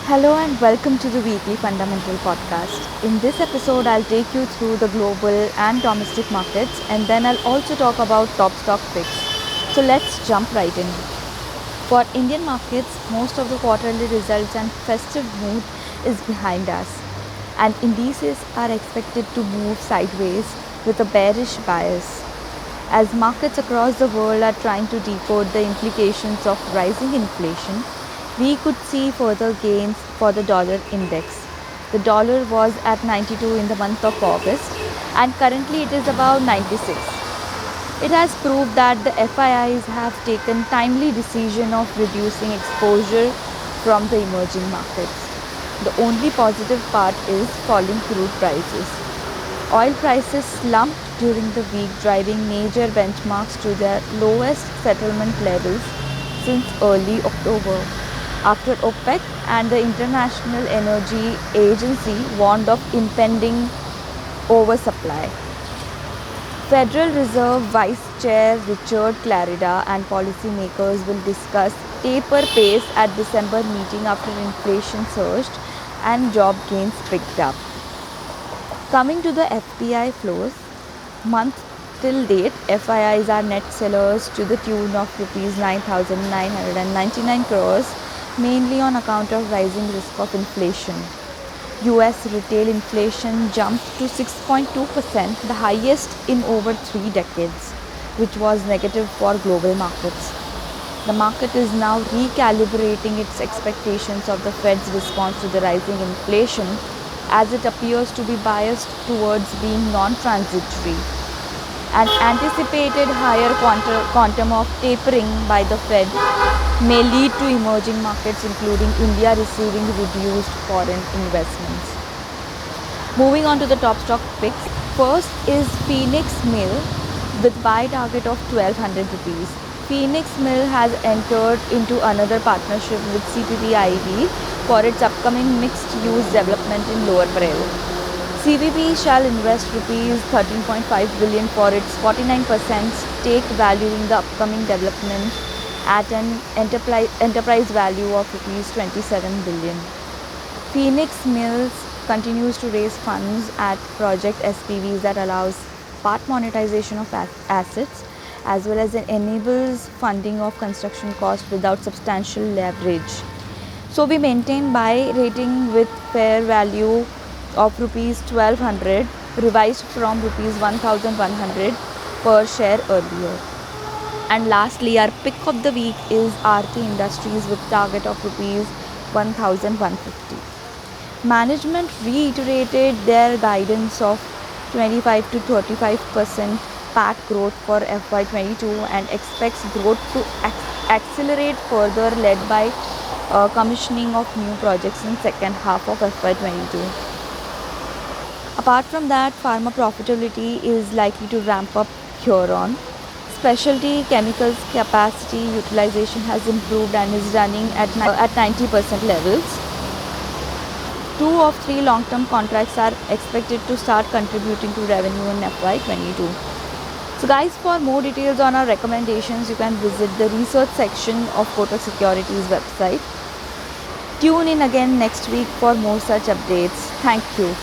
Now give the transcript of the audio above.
Hello and welcome to the weekly fundamental podcast. In this episode, I'll take you through the global and domestic markets, and then I'll also talk about top stock picks. So let's jump right in. For Indian markets, most of the quarterly results and festive mood is behind us, and indices are expected to move sideways with a bearish bias. As markets across the world are trying to decode the implications of rising inflation, we could see further gains for the dollar index. The dollar was at 92 in the month of August and currently it is about 96. It has proved that the FIIs have taken timely decision of reducing exposure from the emerging markets. The only positive part is falling crude prices. Oil prices slumped during the week, driving major benchmarks to their lowest settlement levels since early October, after OPEC and the International Energy Agency warned of impending oversupply. Federal Reserve Vice Chair Richard Clarida and policymakers will discuss taper pace at December meeting after inflation surged and job gains picked up. Coming to the FPI flows, month till date, FIIs are net sellers to the tune of Rs 9,999 crores, mainly on account of rising risk of inflation. US retail inflation jumped to 6.2%, the highest in over 3 decades, which was negative for global markets. The market is now recalibrating its expectations of the Fed's response to the rising inflation, as it appears to be biased towards being non-transitory. An anticipated higher quantum of tapering by the Fed may lead to emerging markets including India receiving reduced foreign investments. Moving on to the top stock picks, first is Phoenix Mill with buy target of 1200 rupees. Phoenix Mill has entered into another partnership with CPP for its upcoming mixed-use development in Lower Parel. CPP shall invest Rs 13.5 billion for its 49% stake, valuing the upcoming development at an enterprise value of Rs 27 billion. Phoenix Mills continues to raise funds at project SPVs that allows part monetization of assets, as well as it enables funding of construction costs without substantial leverage. So we maintain buy rating with fair value of Rs 1200, revised from Rs 1100 per share earlier. And lastly, our pick of the week is Aarti Industries with target of Rs 1150. Management reiterated their guidance of 25 to 35% PAT growth for FY22 and expects growth to accelerate further, led by commissioning of new projects in second half of FY22. Apart from that, pharma profitability is likely to ramp up here on. Specialty chemicals capacity utilization has improved and is running at 90% levels. 2 of 3 long-term contracts are expected to start contributing to revenue in FY22. So guys, for more details on our recommendations, you can visit the research section of Kotak Securities website. Tune in again next week for more such updates. Thank you.